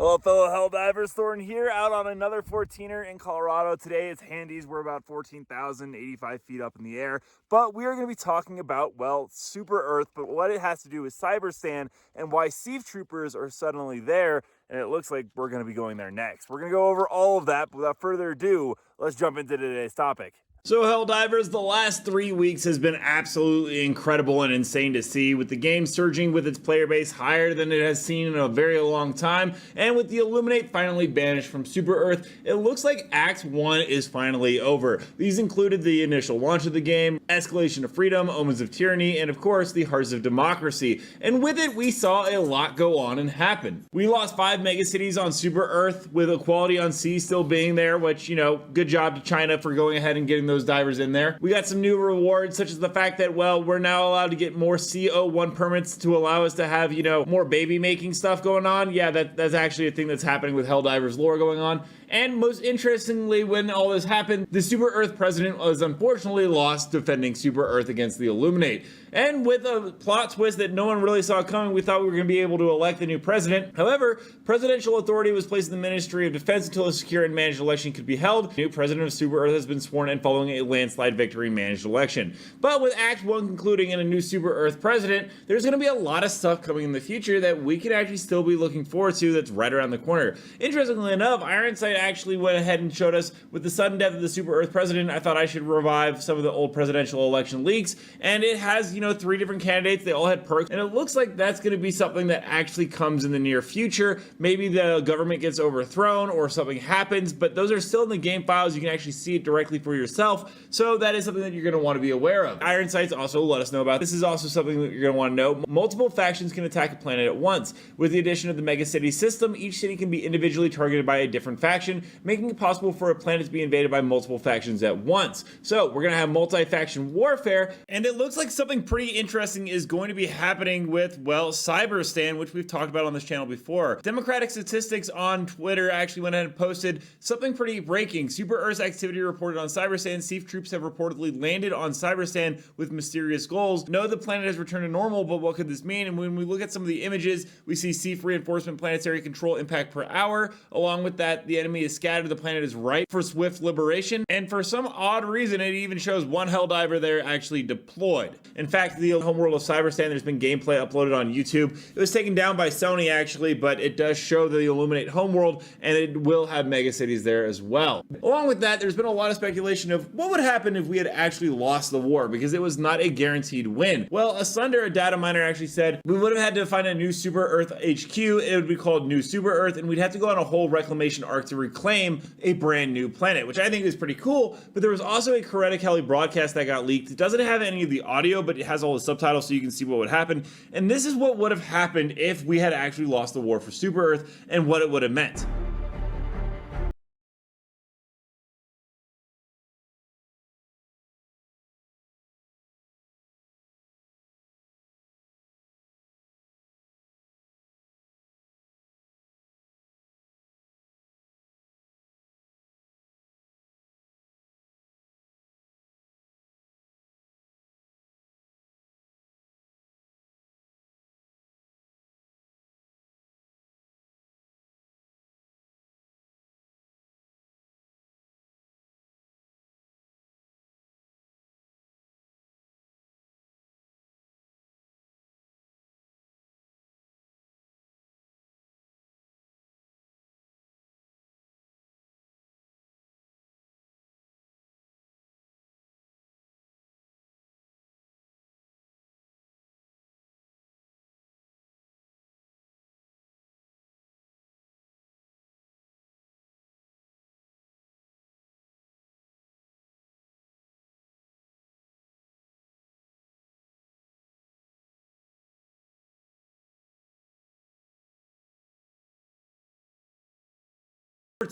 Hello, fellow Helldivers. Thorn here, out on another 14er in Colorado. Today it's handies. We're about 14,085 feet up in the air, but we are going to be talking about, well, Super Earth, but what it has to do with Cyberstan and why SEAF troopers are suddenly there, and it looks like we're going to be going there next. We're going to go over all of that, but without further ado, let's jump into today's topic. So Helldivers, the last 3 weeks has been absolutely incredible and insane to see, with the game surging with its player base higher than it has seen in a very long time, and with the Illuminate finally banished from Super Earth, it looks like Act 1 is finally over. These included the initial launch of the game, Escalation of Freedom, Omens of Tyranny, and of course the Hearts of Democracy, and with it we saw a lot go on and happen. We lost 5 megacities on Super Earth, with Equality on Sea still being there, which, you know, good job to China for going ahead and getting those divers in there. We got some new rewards, such as the fact that, well, we're now allowed to get more CO1 permits to allow us to have, you know, more baby making stuff going on. Yeah, that's actually a thing that's happening with Helldivers lore going on. And most interestingly, when all this happened, the Super Earth president was unfortunately lost defending Super Earth against the Illuminate. And with a plot twist that no one really saw coming, we thought we were going to be able to elect the new president. However, presidential authority was placed in the Ministry of Defense until a secure and managed election could be held. The new president of Super Earth has been sworn in following a landslide victory managed election. But with Act 1 concluding and a new Super Earth president, there's going to be a lot of stuff coming in the future that we could actually still be looking forward to that's right around the corner. Interestingly enough, Ironside actually went ahead and showed us, with the sudden death of the Super Earth president, I thought I should revive some of the old presidential election leaks, and it has, you know, 3 different candidates. They all had perks, and it looks like that's going to be something that actually comes in the near future. Maybe the government gets overthrown or something happens, but those are still in the game files. You can actually see it directly for yourself, so that is something that you're going to want to be aware of. Ironsights also let us know about. This is also something that you're going to want to know. Multiple factions can attack a planet at once. With the addition of the mega city system, each city can be individually targeted by a different faction, making it possible for a planet to be invaded by multiple factions at once. So we're going to have multi-faction warfare, and it looks like something pretty interesting is going to be happening with, well, Cyberstan, which we've talked about on this channel before. Democratic Statistics on Twitter actually went ahead and posted something pretty breaking. Super Earth's activity reported on Cyberstan. SEAF troops have reportedly landed on Cyberstan with mysterious goals. No, the planet has returned to normal, but what could this mean? And when we look at some of the images, we see SEAF reinforcement planetary control impact per hour. Along with that, the enemy is scattered. The planet is ripe for swift liberation. And for some odd reason, it even shows one Helldiver there actually deployed. In fact, the homeworld of Cyberstan, there's been gameplay uploaded on YouTube. It was taken down by Sony actually, but it does show the Illuminate homeworld, and it will have megacities there as well. Along with that, there's been a lot of speculation of what would happen if we had actually lost the war, because it was not a guaranteed win. Well, Asunder, a data miner, actually said we would have had to find a new Super Earth HQ. It would be called New Super Earth, and we'd have to go on a whole reclamation arc to reclaim a brand new planet, which I think is pretty cool. But there was also a Coretta Kelly broadcast that got leaked. It doesn't have any of the audio, but it has all the subtitles so you can see what would happen. And this is what would have happened if we had actually lost the war for Super Earth, and what it would have meant.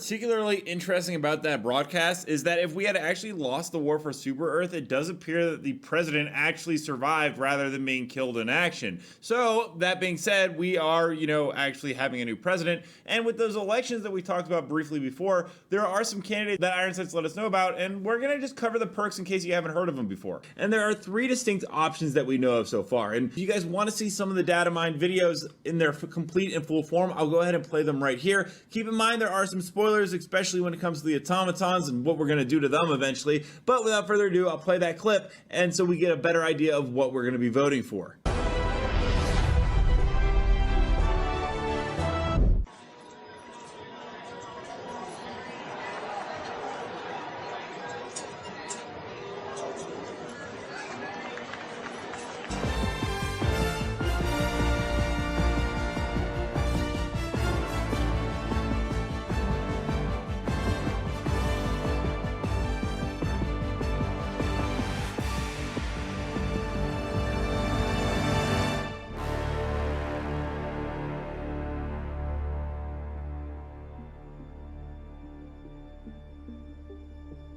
particularly interesting about that broadcast is that if we had actually lost the war for Super Earth, it does appear that the president actually survived rather than being killed in action. So that being said, we are, actually having a new president. And with those elections that we talked about briefly before, there are some candidates that Ironsights let us know about, and we're going to just cover the perks in case you haven't heard of them before. And there are 3 distinct options that we know of so far. And if you guys want to see some of the data mine videos in their complete and full form, I'll go ahead and play them right here. Keep in mind there are some spoilers, especially when it comes to the automatons and what we're going to do to them eventually. But without further ado, I'll play that clip, and so we get a better idea of what we're going to be voting for.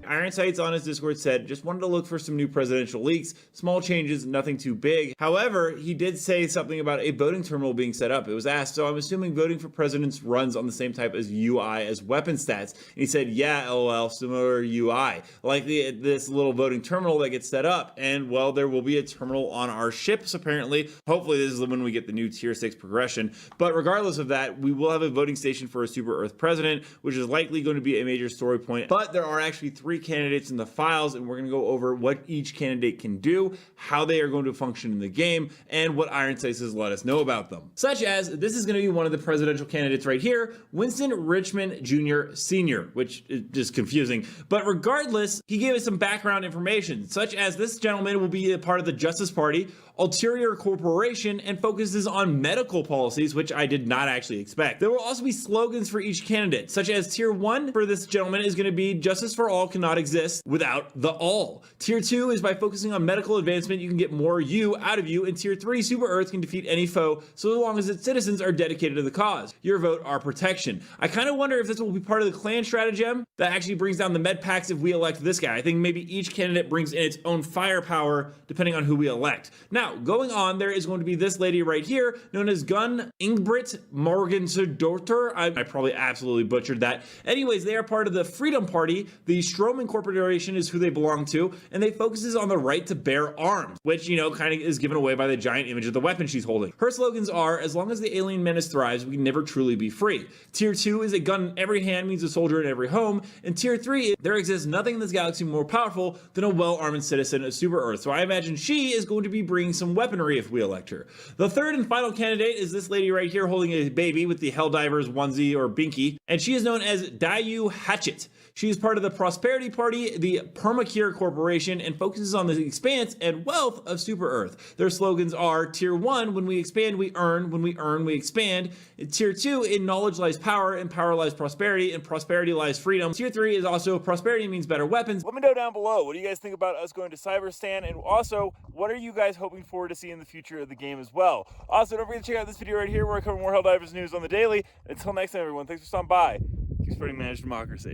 Ironsights on his Discord said, just wanted to look for some new presidential leaks, small changes, nothing too big. However, he did say something about a voting terminal being set up. It was asked, so I'm assuming voting for presidents runs on the same type as UI as weapon stats. And he said, yeah, LOL, similar UI. Like this little voting terminal that gets set up. And well, there will be a terminal on our ships apparently. Hopefully this is when we get the new tier 6 progression. But regardless of that, we will have a voting station for a Super Earth president, which is likely going to be a major story point. But there are actually 3 candidates in the files, and we're going to go over what each candidate can do, how they are going to function in the game, and what Ironsights has let us know about them. Such as, this is going to be one of the presidential candidates right here, Winston Richmond Jr. Sr., which is just confusing. But regardless, he gave us some background information, such as this gentleman will be a part of the Justice Party, ulterior corporation, and focuses on medical policies, which I did not actually expect. There will also be slogans for each candidate, such as tier 1 for this gentleman is going to be justice for all cannot exist without the all. Tier 2 is by focusing on medical advancement, you can get more you out of you, and tier 3, Super Earth can defeat any foe so long as its citizens are dedicated to the cause. Your vote, our protection. I kind of wonder if this will be part of the clan stratagem that actually brings down the med packs if we elect this guy. I think maybe each candidate brings in its own firepower depending on who we elect. Now, going on, there is going to be this lady right here, known as Gun Ingbrit Morgans daughter. I probably absolutely butchered that. Anyways, they are part of the Freedom Party. The Stroman Corporation is who they belong to, and they focuses on the right to bear arms, which, kind of is given away by the giant image of the weapon she's holding. Her slogans are, as long as the alien menace thrives, we can never truly be free. Tier 2 is a gun in every hand means a soldier in every home, and tier 3, there exists nothing in this galaxy more powerful than a well-armed citizen of Super Earth. So I imagine she is going to be bringing some weaponry if we elect her. The third and final candidate is this lady right here holding a baby with the Helldivers onesie or binky, and she is known as Dau Hatchet. She is part of the Prosperity Party, the Permacure Corporation, and focuses on the expanse and wealth of Super Earth. Their slogans are tier 1, when we expand, we earn, when we earn, we expand. Tier 2, in knowledge lies power, in power lies prosperity, and prosperity lies freedom. Tier 3 is also prosperity means better weapons. Let me know down below, what do you guys think about us going to Cyberstan, and also, what are you guys hoping for to see in the future of the game as well? Also, don't forget to check out this video right here where I cover more Helldivers news on the daily. Until next time, everyone, thanks for stopping by. Keep spreading managed democracy.